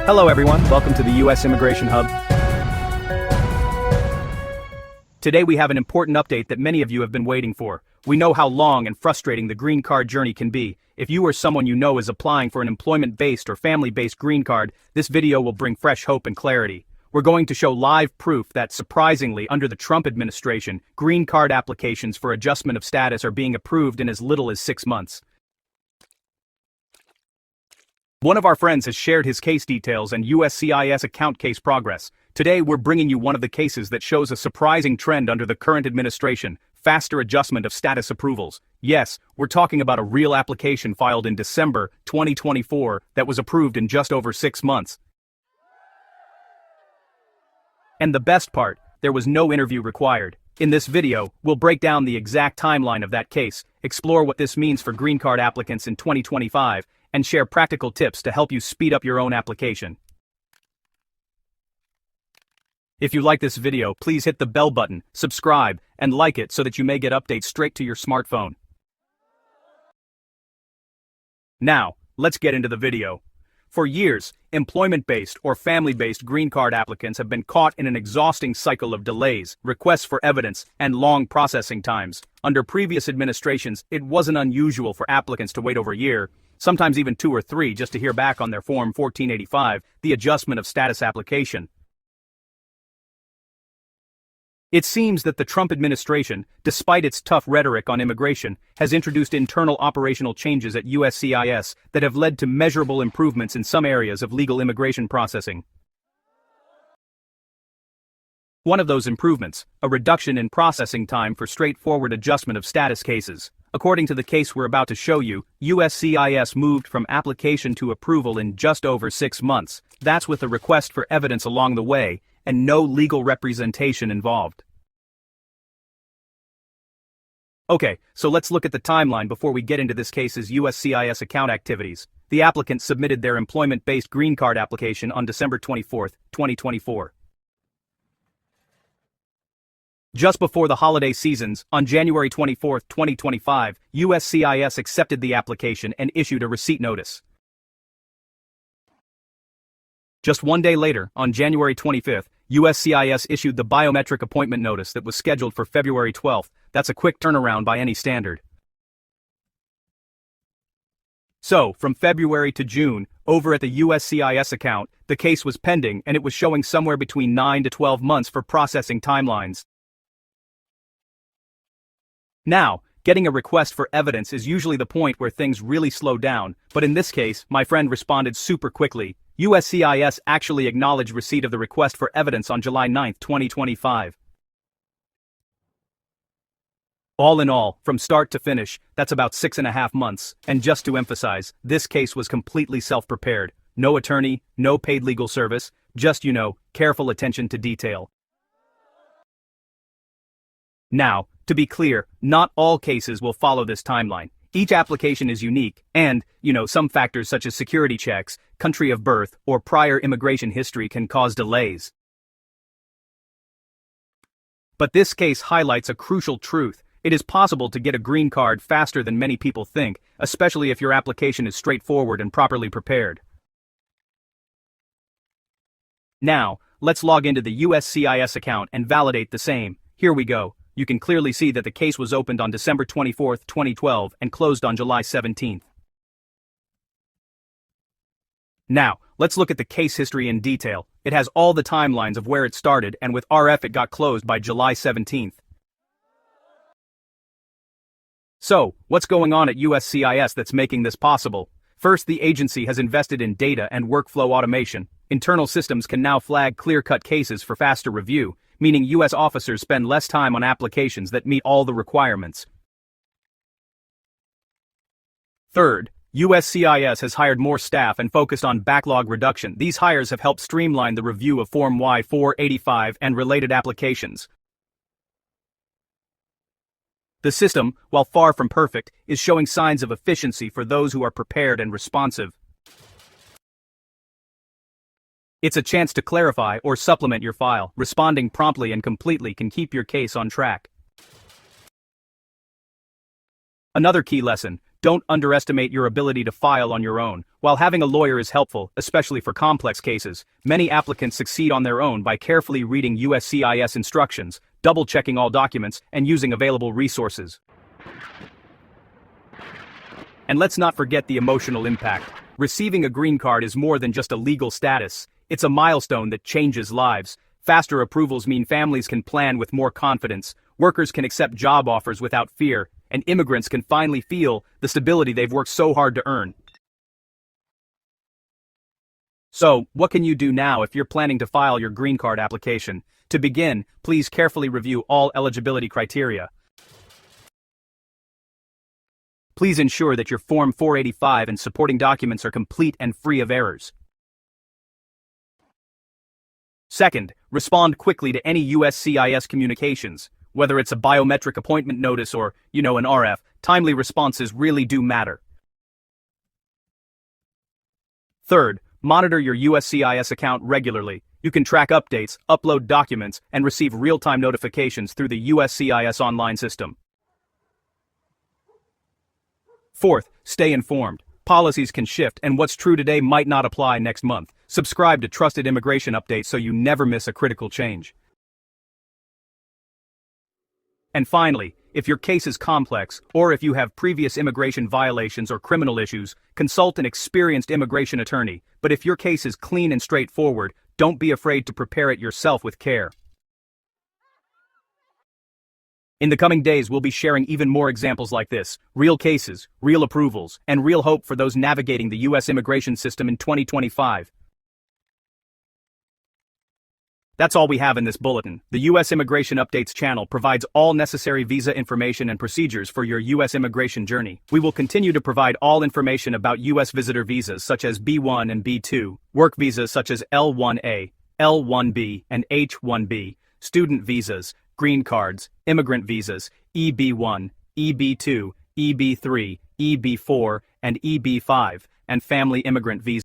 Hello everyone, welcome to the US Immigration Hub. Today we have an important update that many of you have been waiting for. We know how long and frustrating the green card journey can be. If you or someone you know is applying for an employment-based or family-based green card, this video will bring fresh hope and clarity. We're going to show live proof that, surprisingly, under the Trump administration, green card applications for adjustment of status are being approved in as little as 6 months. One of our friends has shared his case details and USCIS account case progress. Today we're bringing you one of the cases that shows a surprising trend under the current administration: faster adjustment of status approvals. Yes, we're talking about a real application filed in December 2024 that was approved in just over 6 months. And the best part, there was no interview required. In this video, we'll break down the exact timeline of that case, explore what this means for green card applicants in 2025, and share practical tips to help you speed up your own application. If you like this video, please hit the bell button, subscribe, and like it so that you may get updates straight to your smartphone. Now, let's get into the video. For years, employment-based or family-based green card applicants have been caught in an exhausting cycle of delays, requests for evidence, and long processing times. Under previous administrations, it wasn't unusual for applicants to wait over a year, sometimes even 2 or 3, just to hear back on their Form 1485, the adjustment of status application. It seems that the Trump administration, despite its tough rhetoric on immigration, has introduced internal operational changes at USCIS that have led to measurable improvements in some areas of legal immigration processing. One of those improvements, a reduction in processing time for straightforward adjustment of status cases. According to the case we're about to show you, USCIS moved from application to approval in just over 6 months. That's with a request for evidence along the way, and no legal representation involved. Okay, so let's look at the timeline before we get into this case's USCIS account activities. The applicant submitted their employment-based green card application on December 24, 2024. Just before the holiday seasons, on January 24, 2025, USCIS accepted the application and issued a receipt notice. Just 1 day later, on January 25th, USCIS issued the biometric appointment notice that was scheduled for February 12th. That's a quick turnaround by any standard. So, from February to June, over at the USCIS account, the case was pending and it was showing somewhere between 9 to 12 months for processing timelines. Now, getting a request for evidence is usually the point where things really slow down, but in this case, my friend responded super quickly. USCIS actually acknowledged receipt of the request for evidence on July 9, 2025. All in all, from start to finish, that's about 6.5 months, and just to emphasize, this case was completely self-prepared. No attorney, no paid legal service, just, careful attention to detail. Now, to be clear, not all cases will follow this timeline. Each application is unique, and, some factors such as security checks, country of birth, or prior immigration history can cause delays. But this case highlights a crucial truth. It is possible to get a green card faster than many people think, especially if your application is straightforward and properly prepared. Now, let's log into the USCIS account and validate the same. Here we go. You can clearly see that the case was opened on December 24, 2012 and closed on July 17. Now, let's look at the case history in detail. It has all the timelines of where it started, and with RF it got closed by July 17. So, what's going on at USCIS that's making this possible? First, the agency has invested in data and workflow automation. Internal systems can now flag clear-cut cases for faster review, meaning U.S. officers spend less time on applications that meet all the requirements. Third, USCIS has hired more staff and focused on backlog reduction. These hires have helped streamline the review of Form I-485 and related applications. The system, while far from perfect, is showing signs of efficiency for those who are prepared and responsive. It's a chance to clarify or supplement your file. Responding promptly and completely can keep your case on track. Another key lesson: Don't underestimate your ability to file on your own. While having a lawyer is helpful, especially for complex cases, many applicants succeed on their own by carefully reading USCIS instructions, double-checking all documents, and using available resources. And let's not forget the emotional impact. Receiving a green card is more than just a legal status. It's a milestone that changes lives. Faster approvals mean families can plan with more confidence, workers can accept job offers without fear, and immigrants can finally feel the stability they've worked so hard to earn. So, what can you do now if you're planning to file your green card application? To begin, please carefully review all eligibility criteria. Please ensure that your Form 485 and supporting documents are complete and free of errors. Second, respond quickly to any USCIS communications. Whether it's a biometric appointment notice or, an RF, timely responses really do matter. Third, monitor your USCIS account regularly. You can track updates, upload documents, and receive real-time notifications through the USCIS online system. Fourth, stay informed. Policies can shift, and what's true today might not apply next month. Subscribe to trusted immigration updates so you never miss a critical change. And finally, if your case is complex, or if you have previous immigration violations or criminal issues, consult an experienced immigration attorney. But if your case is clean and straightforward, don't be afraid to prepare it yourself with care. In the coming days, we'll be sharing even more examples like this, real cases, real approvals, and real hope for those navigating the U.S. immigration system in 2025. That's all we have in this bulletin. The U.S. Immigration Updates channel provides all necessary visa information and procedures for your U.S. immigration journey. We will continue to provide all information about U.S. visitor visas such as B1 and B2, work visas such as L1A, L1B, and H1B, student visas, green cards, immigrant visas, EB1, EB2, EB3, EB4, and EB5, and family immigrant visas.